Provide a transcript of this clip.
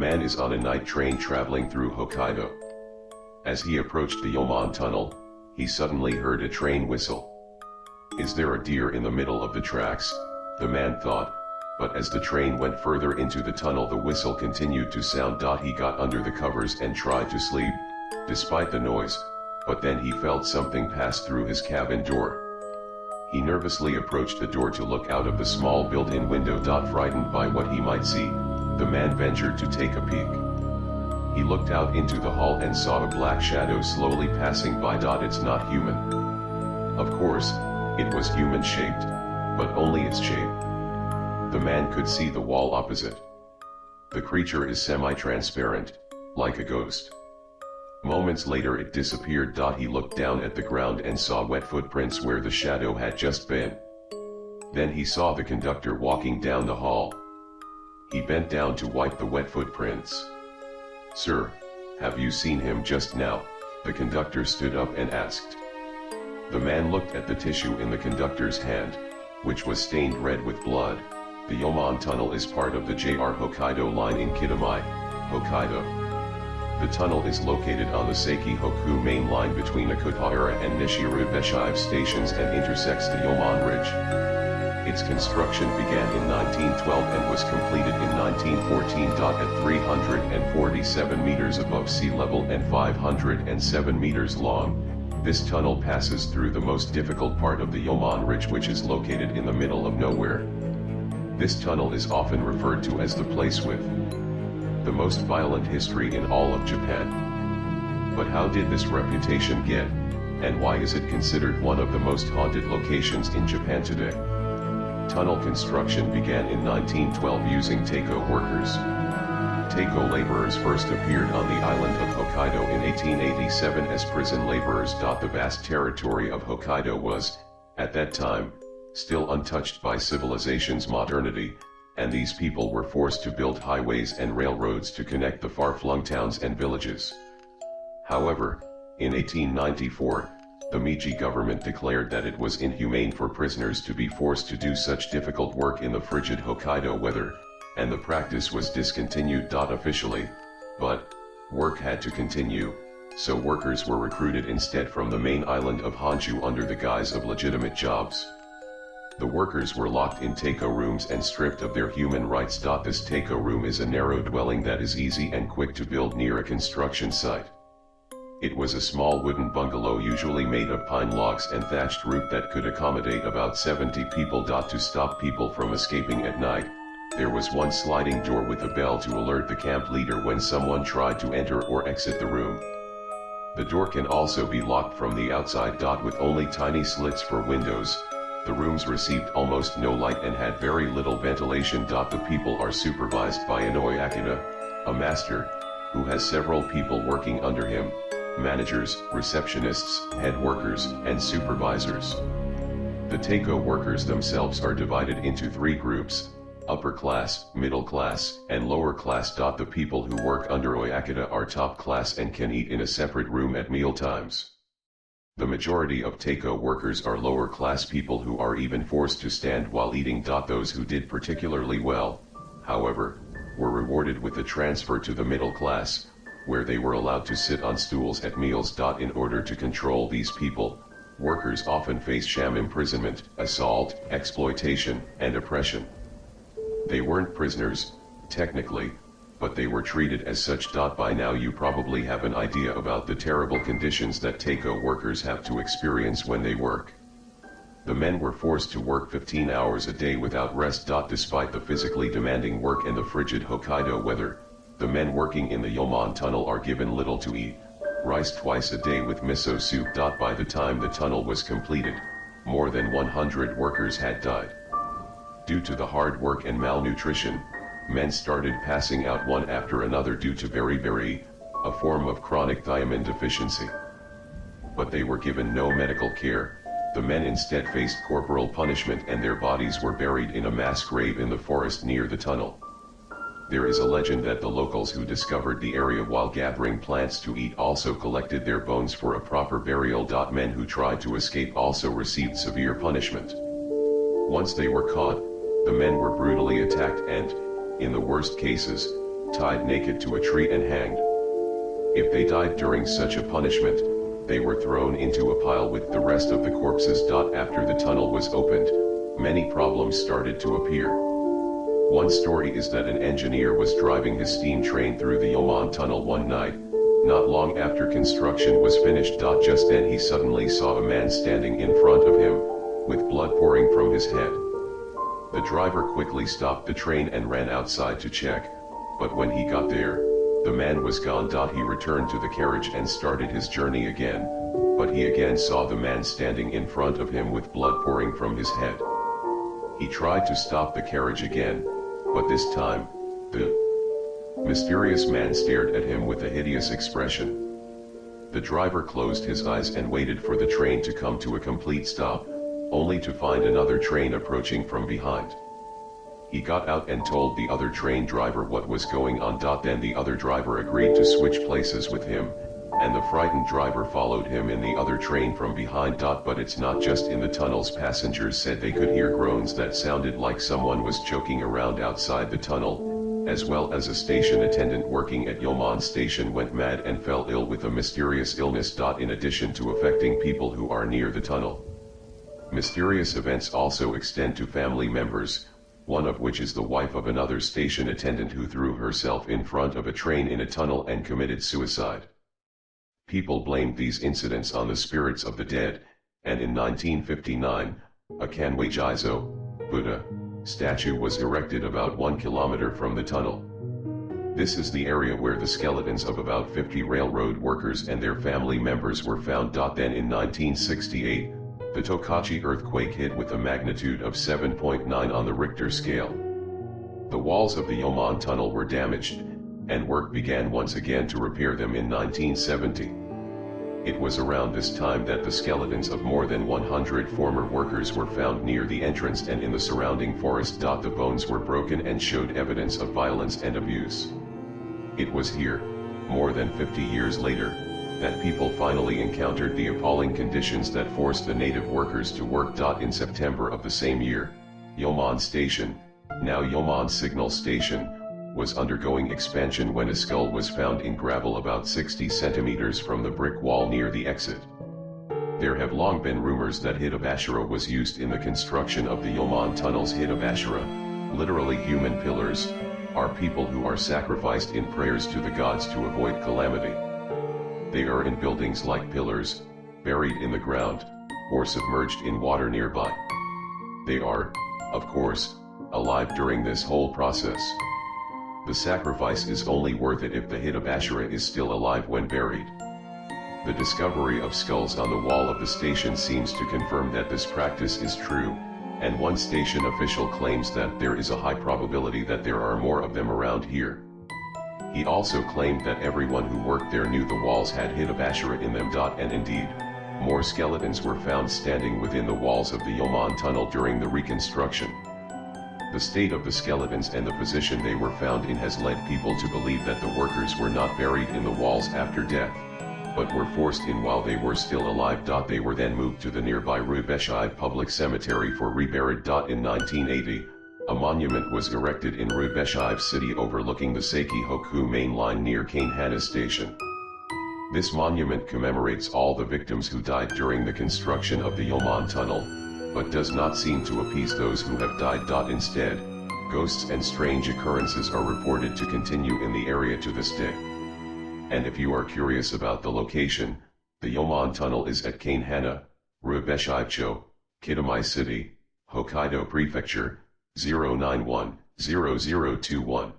man is on a night train traveling through Hokkaido. As he approached the Jomon Tunnel, he suddenly heard a train whistle. Is there a deer in the middle of the tracks? The man thought, but as the train went further into the tunnel the whistle continued to sound. He got under the covers and tried to sleep, despite the noise, but then he felt something pass through his cabin door. He nervously approached the door to look out of the small built-in window. Frightened by what he might see, the man ventured to take a peek. He looked out into the hall and saw a black shadow slowly passing by. It's not human. Of course, it was human-shaped, but only its shape. The man could see the wall opposite. The creature is semi-transparent, like a ghost. Moments later it disappeared. He looked down at the ground and saw wet footprints where the shadow had just been. Then he saw the conductor walking down the hall. He bent down to wipe the wet footprints. "Sir, have you seen him just now?" the conductor stood up and asked. The man looked at the tissue in the conductor's hand, which was stained red with blood. The Jomon Tunnel is part of the JR Hokkaido line in Kitamai, Hokkaido. The tunnel is located on the Seiki-Hoku main line between Akutahara and Nishiru-Beshive stations and intersects the Jomon Ridge. Its construction began in 1912 and was completed in 1914. At 347 meters above sea level and 507 meters long, this tunnel passes through the most difficult part of the Jomon Ridge, which is located in the middle of nowhere. This tunnel is often referred to as the place with the most violent history in all of Japan. But how did this reputation get, and why is it considered one of the most haunted locations in Japan today? Tunnel construction began in 1912 using Taiko workers. Taiko laborers first appeared on the island of Hokkaido in 1887 as prison laborers. The vast territory of Hokkaido was, at that time, still untouched by civilization's modernity, and these people were forced to build highways and railroads to connect the far-flung towns and villages. However, in 1894, the Meiji government declared that it was inhumane for prisoners to be forced to do such difficult work in the frigid Hokkaido weather, and the practice was discontinued. Officially, but work had to continue, so workers were recruited instead from the main island of Honshu under the guise of legitimate jobs. The workers were locked in Taiko rooms and stripped of their human rights. This Taiko room is a narrow dwelling that is easy and quick to build near a construction site. It was a small wooden bungalow usually made of pine logs and thatched roof that could accommodate about 70 people. To stop people from escaping at night, there was one sliding door with a bell to alert the camp leader when someone tried to enter or exit the room. The door can also be locked from the outside. With only tiny slits for windows, the rooms received almost no light and had very little ventilation. The people are supervised by an oyakata, a master, who has several people working under him: managers, receptionists, head workers, and supervisors. The Taiko workers themselves are divided into three groups: upper class, middle class, and lower class. The people who work under oyakata are top class and can eat in a separate room at mealtimes. The majority of Taiko workers are lower class people who are even forced to stand while eating. Those who did particularly well, however, were rewarded with a transfer to the middle class, where they were allowed to sit on stools at meals. In order to control these people, workers often face sham imprisonment, assault, exploitation, and oppression. They weren't prisoners, technically, but they were treated as such. By now you probably have an idea about the terrible conditions that Taiko workers have to experience when they work. The men were forced to work 15 hours a day without rest. Despite the physically demanding work and the frigid Hokkaido weather, the men working in the Jomon Tunnel are given little to eat: rice twice a day with miso soup. By the time the tunnel was completed, more than 100 workers had died. Due to the hard work and malnutrition, men started passing out one after another due to beriberi, a form of chronic thiamine deficiency. But they were given no medical care. The men instead faced corporal punishment and their bodies were buried in a mass grave in the forest near the tunnel. There is a legend that the locals who discovered the area while gathering plants to eat also collected their bones for a proper burial. Men who tried to escape also received severe punishment. Once they were caught, the men were brutally attacked and, in the worst cases, tied naked to a tree and hanged. If they died during such a punishment, they were thrown into a pile with the rest of the corpses. After the tunnel was opened, many problems started to appear. One story is that an engineer was driving his steam train through the Jomon Tunnel one night, not long after construction was finished. Just then he suddenly saw a man standing in front of him, with blood pouring from his head. The driver quickly stopped the train and ran outside to check, but when he got there, the man was gone. He returned to the carriage and started his journey again, but he again saw the man standing in front of him with blood pouring from his head. He tried to stop the carriage again, but this time, the mysterious man stared at him with a hideous expression. The driver closed his eyes and waited for the train to come to a complete stop, only to find another train approaching from behind. He got out and told the other train driver what was going on. Then the other driver agreed to switch places with him, and the frightened driver followed him in the other train from behind. But it's not just in the tunnels. Passengers said they could hear groans that sounded like someone was choking around outside the tunnel, as well as a station attendant working at Jomon Station went mad and fell ill with a mysterious illness. In addition to affecting people who are near the tunnel, mysterious events also extend to family members, one of which is the wife of another station attendant who threw herself in front of a train in a tunnel and committed suicide. People blamed these incidents on the spirits of the dead, and in 1959, a Kanwei-jizo, Buddha, statue was erected about 1 kilometer from the tunnel. This is the area where the skeletons of about 50 railroad workers and their family members were found. Then in 1968, the Tokachi earthquake hit with a magnitude of 7.9 on the Richter scale. The walls of the Jomon Tunnel were damaged, and work began once again to repair them in 1970. It was around this time that the skeletons of more than 100 former workers were found near the entrance and in the surrounding forest. The bones were broken and showed evidence of violence and abuse. It was here, more than 50 years later, that people finally encountered the appalling conditions that forced the native workers to work. In September of the same year, Jomon Station, now Jomon Signal Station, was undergoing expansion when a skull was found in gravel about 60 centimeters from the brick wall near the exit. There have long been rumors that Hitobashira was used in the construction of the Jomon tunnels. Hitobashira, literally human pillars, are people who are sacrificed in prayers to the gods to avoid calamity. They are in buildings like pillars, buried in the ground, or submerged in water nearby. They are, of course, alive during this whole process. The sacrifice is only worth it if the Hitobashira is still alive when buried. The discovery of skulls on the wall of the station seems to confirm that this practice is true, and one station official claims that there is a high probability that there are more of them around here. He also claimed that everyone who worked there knew the walls had Hitobashira in them. And indeed, more skeletons were found standing within the walls of the Jomon Tunnel during the reconstruction. The state of the skeletons and the position they were found in has led people to believe that the workers were not buried in the walls after death, but were forced in while they were still alive. They were then moved to the nearby Rubeshibe Public Cemetery for reburied. In 1980, a monument was erected in Rubeshibe City overlooking the Seiki-Hoku main line near Kanehana Station. This monument commemorates all the victims who died during the construction of the Jomon Tunnel, but does not seem to appease those who have died. Instead, ghosts and strange occurrences are reported to continue in the area to this day. And if you are curious about the location, the Jomon Tunnel is at Kanehana, Rubeshibe-cho, Kitamai City, Hokkaido Prefecture, 091-0021.